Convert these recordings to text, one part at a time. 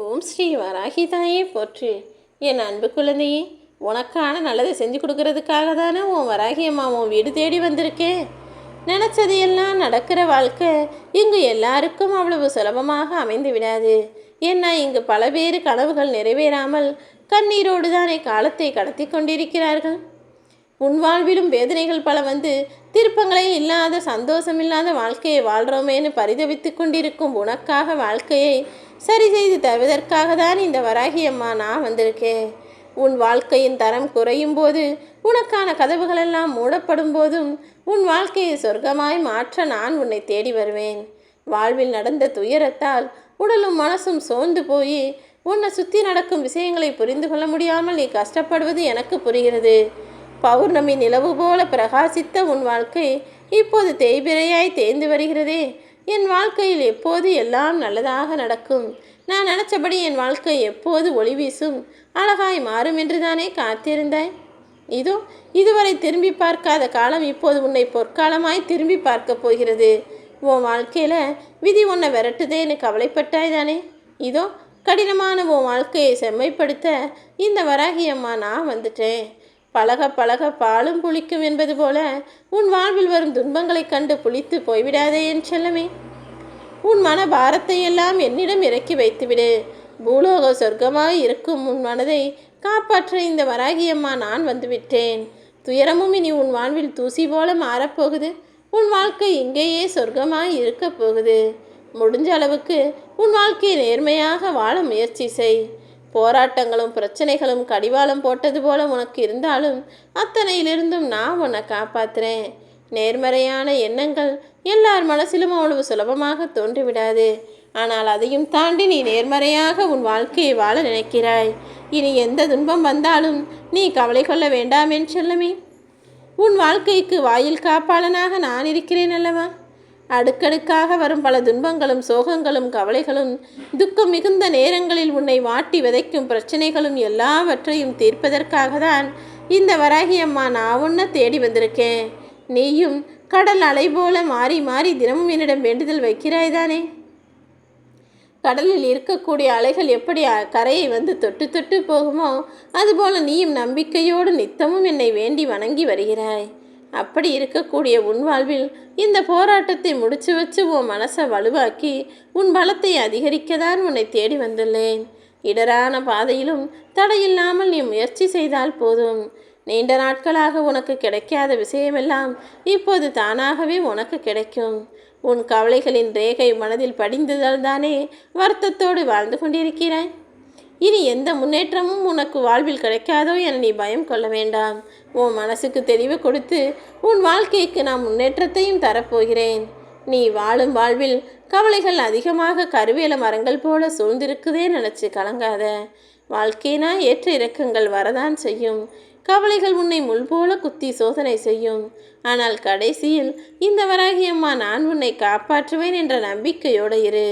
ஓம் ஸ்ரீ வராகி தாயே போற்றி. என் அன்பு குழந்தையே, உனக்கான நல்லதை செஞ்சு கொடுக்கறதுக்காக தானே உன் வராகி அம்மா உன் வீடு தேடி வந்திருக்கேன். நினச்சது எல்லாம் நடக்கிற வாழ்க்கை இங்கு எல்லாருக்கும் அவ்வளவு சுலபமாக அமைந்து விடாது. ஏன்னா இங்கு பல பேர் கனவுகள் நிறைவேறாமல் கண்ணீரோடு தானே காலத்தை கடத்தி கொண்டிருக்கிறார்கள். உன் வாழ்விலும் வேதனைகள் பல வந்து திருப்பங்களே இல்லாத சந்தோஷம் இல்லாத வாழ்க்கையை வாழ்கிறோமேனு பரிதவித்து கொண்டிருக்கும் உனக்காக வாழ்க்கையை சரி செய்து தருவதற்காக தான் இந்த வராகி அம்மா நான் வந்திருக்கேன். உன் வாழ்க்கையின் தரம் குறையும் போது, உனக்கான கதவுகளெல்லாம் மூடப்படும் போதும் உன் வாழ்க்கையை சொர்க்கமாய் மாற்ற நான் உன்னை தேடி வருவேன். வாழ்வில் நடந்த துயரத்தால் உடலும் மனசும் சோர்ந்து போய் உன்னை சுற்றி நடக்கும் விஷயங்களை புரிந்து கொள்ள முடியாமல் நீ கஷ்டப்படுவது எனக்கு புரிகிறது. பௌர்ணமி நிலவு போல பிரகாசித்த உன் வாழ்க்கை இப்போது தேய்பிரையாய் தேய்ந்து வருகிறதே. என் வாழ்க்கையில் எப்போது எல்லாம் நல்லதாக நடக்கும், நான் நினச்சபடி என் வாழ்க்கை எப்போது ஒளி வீசும் அழகாய் மாறும் என்று தானே காத்திருந்தாய். இதோ இதுவரை திரும்பி பார்க்காத காலம் இப்போது உன்னை பொற்காலமாய் திரும்பி பார்க்க போகிறது. உன் வாழ்க்கையில் விதி உன்னை விரட்டுதேன்னு கவலைப்பட்டாய் தானே. இதோ கடினமான உன் வாழ்க்கையை செம்மைப்படுத்த இந்த வராகி அம்மா நான் வந்துட்டேன். பழக பழக பாலும் புளிக்கும் என்பது போல உன் வாழ்வில் வரும் துன்பங்களைக் கண்டு புளித்து போய்விடாதே என் செல்லமே. உன் மன பாரத்தை எல்லாம் என்னிடம் இறக்கி வைத்துவிடு. பூலோக சொர்க்கமாக இருக்கும் உன் மனதை காப்பாற்ற இந்த வராகி அம்மா நான் வந்துவிட்டேன். துயரமும் இனி உன் வாழ்வில் தூசி போல மாறப்போகுது. உன் வாழ்க்கை இங்கேயே சொர்க்கமாய் இருக்கப் போகுது. முடிஞ்ச அளவுக்கு உன் வாழ்க்கையை நேர்மையாக வாழ முயற்சி செய். போராட்டங்களும் பிரச்சனைகளும் கடிவாளம் போட்டது போல உனக்கு இருந்தாலும் அத்தனையிலிருந்தும் நான் உன்னை காப்பாற்றுறேன். நேர்மறையான எண்ணங்கள் எல்லார் மனசிலும் அவ்வளவு சுலபமாக தோன்றிவிடாது. ஆனால் அதையும் தாண்டி நீ நேர்மறையாக உன் வாழ்க்கையை வாழ நினைக்கிறாய். இனி எந்த துன்பம் வந்தாலும் நீ கவலை கொள்ள வேண்டாம் என் செல்லமே. உன் வாழ்க்கைக்கு வாயில் காப்பாளனாக நான் இருக்கிறேன் அல்லவா. அடுக்கடுக்காக வரும் பல துன்பங்களும் சோகங்களும் கவலைகளும் துக்கம் மிகுந்த நேரங்களில் உன்னை வாட்டி விதைக்கும் பிரச்சனைகளும் எல்லாவற்றையும் தீர்ப்பதற்காக தான் இந்த வராகி அம்மா நான் உன்னை தேடி வந்திருக்கேன். நீயும் கடல் அலை போல மாறி மாறி தினமும் என்னிடம் வேண்டுதல் வைக்கிறாய்தானே. கடலில் இருக்கக்கூடிய அலைகள் எப்படி கரையை வந்து தொட்டு தொட்டு போகுமோ அதுபோல நீயும் நம்பிக்கையோடு நித்தமும் என்னை வேண்டி வணங்கி வருகிறாய். அப்படி இருக்கக்கூடிய உன் வாழ்வில் இந்த போராட்டத்தை முடிச்சு வச்சு உன் மனசை வலுவாக்கி உன் பலத்தை அதிகரிக்கத்தான் உன்னை தேடி வந்துள்ளேன். இடரான பாதையிலும் தடையில்லாமல் நீ முயற்சி செய்தால் போதும். நீண்ட நாட்களாக உனக்கு கிடைக்காத விஷயமெல்லாம் இப்போது தானாகவே உனக்கு கிடைக்கும். உன் கவலைகளின் ரேகை மனதில் படிந்ததால் தானே வருத்தத்தோடு வாழ்ந்து கொண்டிருக்கிறாய். இனி எந்த முன்னேற்றமும் உனக்கு வாழ்வில் கிடைக்காதோ என நீ பயம் கொள்ள வேண்டாம். உன் மனசுக்கு தெளிவு கொடுத்து உன் வாழ்க்கைக்கு நான் முன்னேற்றத்தையும் தரப்போகிறேன். நீ வாழும் வாழ்வில் கவலைகள் அதிகமாக கருவேல மரங்கள் போல சூழ்ந்திருக்குதே நினச்சி கலங்காத. வாழ்க்கைனா ஏற்ற இறக்கங்கள் வரதான் செய்யும். கவலைகள் உன்னை முள் போல குத்தி சோதனை செய்யும். ஆனால் கடைசியில் இந்த வராகி அம்மா நான் உன்னை காப்பாற்றுவேன் என்ற நம்பிக்கையோடு இரு.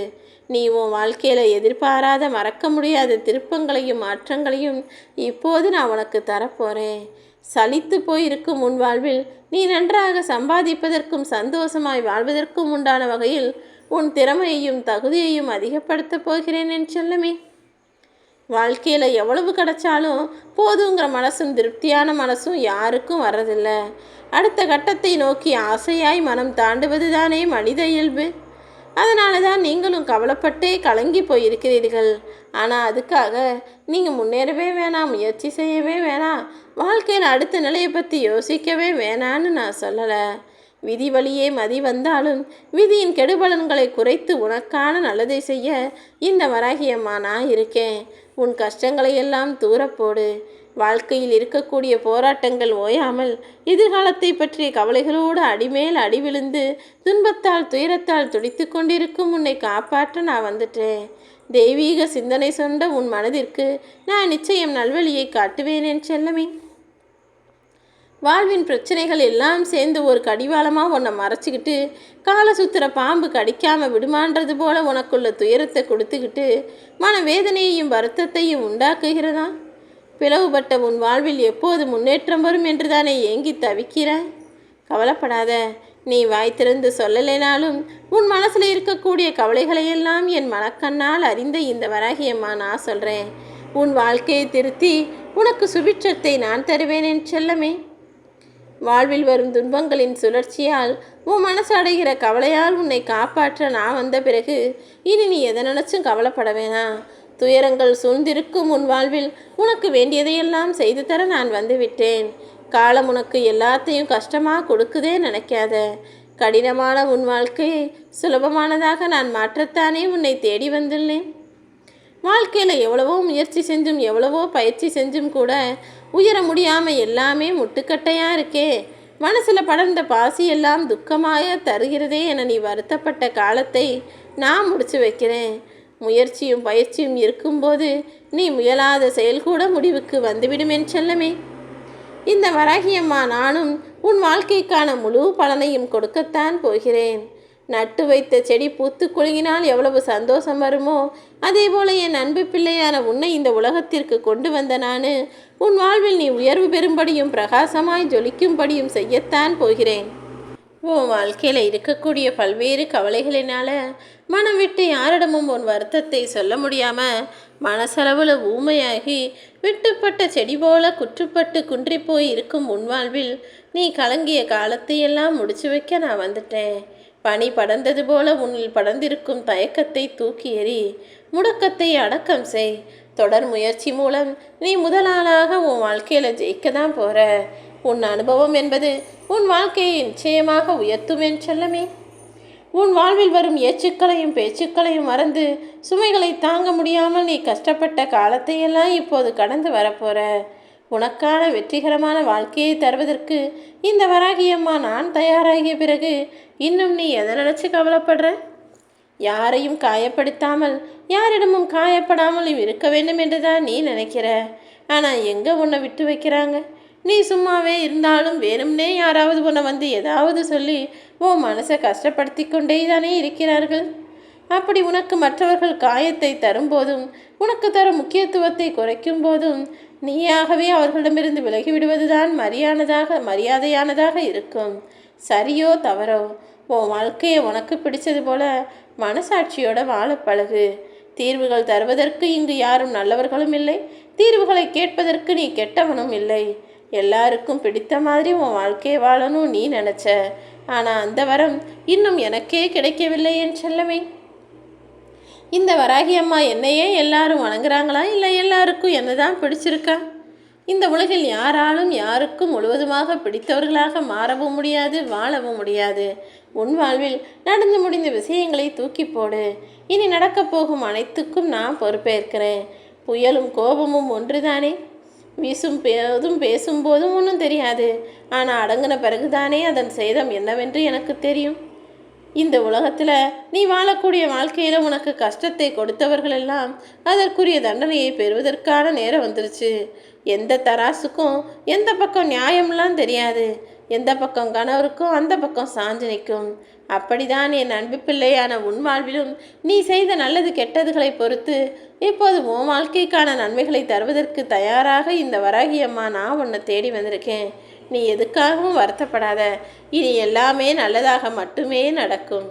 நீ உன் வாழ்க்கையில் எதிர்பாராத மறக்க முடியாத திருப்பங்களையும் மாற்றங்களையும் இப்போது நான் உனக்கு தரப்போகிறேன். சலித்து போயிருக்கும் உன் வாழ்வில் நீ நன்றாக சம்பாதிப்பதற்கும் சந்தோஷமாய் வாழ்வதற்கும் உண்டான வகையில் உன் திறமையையும் தகுதியையும் அதிகப்படுத்தப் போகிறேன் என் செல்லமே. வாழ்க்கையில் எவ்வளவு கிடைச்சாலும் போதுங்கிற மனசும் திருப்தியான மனசும் யாருக்கும் வர்றதில்லை. அடுத்த கட்டத்தை நோக்கி ஆசையாய் மனம் தாண்டுவது தானே மனித இயல்பு. அதனால தான் நீங்களும் கவலைப்பட்டே கலங்கி போயிருக்கிறீர்கள். ஆனால் அதுக்காக நீங்கள் முன்னேறவே வேணாம், முயற்சி செய்யவே வேணாம், வாழ்க்கையில் அடுத்த நிலையை பற்றி யோசிக்கவே வேணான்னு நான் சொல்லலை. விதி வழியே மதி வந்தாலும் விதியின் கெடுபலன்களை குறைத்து உனக்கான நல்லதை செய்ய இந்த வராகி அம்மா நான் இருக்கேன். உன் கஷ்டங்களை எல்லாம் தூரப்போடு. வாழ்க்கையில் இருக்கக்கூடிய போராட்டங்கள் ஓயாமல் எதிர்காலத்தை பற்றிய கவலைகளோடு அடிமேல் அடி விழுந்து துன்பத்தால் துயரத்தால் துடித்து கொண்டிருக்கும் உன்னை காப்பாற்ற நான் வந்துட்டேன். தெய்வீக சிந்தனை சொன்ன உன் மனதிற்கு நான் நிச்சயம் நல்வழியை காட்டுவேன் என் செல்லமே. வாழ்வின் பிரச்சனைகள் எல்லாம் சேர்ந்து ஒரு கடிவாளமாக உன்னை மறைச்சிக்கிட்டு காலை சுத்துற பாம்பு கடிக்காமல் விடுமான்றது போல உனக்குள்ள துயரத்தை கொடுத்துக்கிட்டு மனவேதனையையும் வருத்தத்தையும் உண்டாக்குகிறதா. பிளவுபட்ட உன் வாழ்வில் எப்போது முன்னேற்றம் வரும் என்று தானே ஏங்கி தவிக்கிறாய். கவலைப்படாத. நீ வாய் திறந்து சொல்லலைனாலும் உன் மனசில் இருக்கக்கூடிய கவலைகளையெல்லாம் என் மனக்கண்ணால் அறிந்த இந்த வராகியம்மா நான் சொல்கிறேன். உன் வாழ்க்கையை திருத்தி உனக்கு சுபிட்சத்தை நான் தருவேன் என் செல்லமே. வாழ்வில் வரும் துன்பங்களின் சுழற்சியால் உன் மனசு அடைகிற கவலையால் உன்னை காப்பாற்ற நான் வந்த பிறகு இனி நீ எதை நினச்சும் கவலைப்பட வேணாம். துயரங்கள் சூழ்ந்திருக்கும் உன் வாழ்வில் உனக்கு வேண்டியதையெல்லாம் செய்து தர நான் வந்துவிட்டேன். காலம் உனக்கு எல்லாத்தையும் கஷ்டமாக கொடுக்குதே நினைக்காத. கடினமான உன் வாழ்க்கையை சுலபமானதாக நான் மாற்றத்தானே உன்னை தேடி வந்துள்ளேன். வாழ்க்கையில் எவ்வளவோ முயற்சி செஞ்சும் எவ்வளவோ பயிற்சி செஞ்சும் கூட உயர முடியாமல் எல்லாமே முட்டுக்கட்டையாக இருக்கே. மனசில் படர்ந்த பாசி எல்லாம் துக்கமாக தருகிறதே என நீ வருத்தப்பட்ட காலத்தை நான் முடிச்சு வைக்கிறேன். முயற்சியும் பயிற்சியும் இருக்கும்போது நீ முயலாத செயல் கூட முடிவுக்கு வந்துவிடும் என் செல்லமே. இந்த வராகியம்மா நானும் உன் வாழ்க்கைக்கான முழு பலனையும் கொடுக்கத்தான் போகிறேன். நட்டு வைத்த செடி பூத்து குலுங்கினால் எவ்வளவு சந்தோஷம் வருமோ அதே போல என் அன்பு பிள்ளையான உன்னை இந்த உலகத்திற்கு கொண்டு வந்த நான் உன் வாழ்வில் நீ உயர்வு பெறும்படியும் பிரகாசமாய் ஜொலிக்கும்படியும் செய்யத்தான் போகிறேன். உன் வாழ்க்கையில் இருக்கக்கூடிய பல்வேறு கவலைகளினால் மனம் விட்டு யாரிடமும் உன் வருத்தத்தை சொல்ல முடியாமல் மனசளவில் ஊமையாகி விட்டுப்பட்ட செடி போல குற்றுப்பட்டு குன்றிப்போய் இருக்கும் உன் வாழ்வில் நீ கலங்கிய காலத்தையெல்லாம் முடிச்சு வைக்க நான் வந்துட்டேன். பனி படர்ந்தது போல உன்னில் படர்ந்திருக்கும் தயக்கத்தை தூக்கி எறி, முடக்கத்தை அடக்கம் செய். தொடர் முயற்சி மூலம் நீ முதலாளாக உன் வாழ்க்கையில் ஜெயிக்க தான் போகிற. உன் அனுபவம் என்பது உன் வாழ்க்கையை நிச்சயமாக உயர்த்தும் என் செல்லமே. உன் வாழ்வில் வரும் ஏச்சுக்களையும் பேச்சுக்களையும் மறந்து சுமைகளை தாங்க முடியாமல் நீ கஷ்டப்பட்ட காலத்தையெல்லாம் இப்போது கடந்து வரப்போகிற. உனக்கான வெற்றிகரமான வாழ்க்கையை தருவதற்கு இந்த வராகியம்மா நான் தயாராகிய பிறகு இன்னும் நீ எதை நினச்சி கவலைப்படுற? யாரையும் காயப்படுத்தாமல் யாரிடமும் காயப்படாமல் இருக்க வேண்டும் என்று தான் நீ நினைக்கிற. ஆனால் எங்கே உன்னை விட்டு வைக்கிறாங்க? நீ சும்மாவே இருந்தாலும் வேணும்னே யாராவது உன்னை வந்து ஏதாவது சொல்லி உன் மனசை கஷ்டப்படுத்தி கொண்டே தானே இருக்கிறார்கள். அப்படி உனக்கு மற்றவர்கள் காயத்தை தரும்போதும் உனக்கு தரும் முக்கியத்துவத்தை குறைக்கும் போதும் நீயாகவே அவர்களிடமிருந்து விலகிவிடுவதுதான் மரியாதையானதாக இருக்கும். சரியோ தவறோ உன் வாழ்க்கையை உனக்கு பிடிச்சது போல மனசாட்சியோட வாழ பழகு. தீர்வுகள் தருவதற்கு இங்கு யாரும் நல்லவர்களும் இல்லை, தீர்வுகளை கேட்பதற்கு நீ கெட்டவனும் இல்லை. எல்லாருக்கும் பிடித்த மாதிரி உன் வாழ்க்கையை வாழணும் நீ நினச்ச. ஆனால் அந்த வரம் இன்னும் எனக்கே கிடைக்கவில்லை என் செல்லமே. இந்த வராகி அம்மா என்னையே எல்லாரும் வணங்குறாங்களா, இல்லை எல்லாருக்கும் என்ன தான் பிடிச்சிருக்கா? இந்த உலகில் யாராலும் யாருக்கும் முழுவதுமாக பிடித்தவர்களாக மாறவும் முடியாது, வாழவும் முடியாது. உன் வாழ்வில் நடந்து முடிந்த விஷயங்களை தூக்கி போடு. இனி நடக்கப் போகும் அனைத்துக்கும் நான் பொறுப்பேற்கிறேன். புயலும் கோபமும் ஒன்றுதானே. பேசும்போதும் ஒன்றும் தெரியாது. ஆனால் அடங்கின பிறகுதானே அதன் சேதம் என்னவென்று எனக்கு தெரியும். இந்த உலகத்தில் நீ வாழக்கூடிய வாழ்க்கையில் உனக்கு கஷ்டத்தை கொடுத்தவர்களெல்லாம் அதற்குரிய தண்டனையை பெறுவதற்கான நேரம் வந்துருச்சு. எந்த தராசுக்கும் எந்த பக்கம் நியாயம்லாம் தெரியாது. எந்த பக்கம் கணவருக்கும் அந்த பக்கம் சாஞ்சு நிற்கும். அப்படிதான் என் அன்பு பிள்ளையான உன் வாழ்விலும் நீ செய்த நல்லது கெட்டதுகளை பொறுத்து இப்போது உன் வாழ்க்கைக்கான நன்மைகளை தருவதற்கு தயாராக இந்த வராகி அம்மா நான் உன்னை தேடி வந்திருக்கேன். நீ எதுக்காகவும் வருத்தப்படாத. இனி எல்லாமே நல்லதாக மட்டுமே நடக்கும்.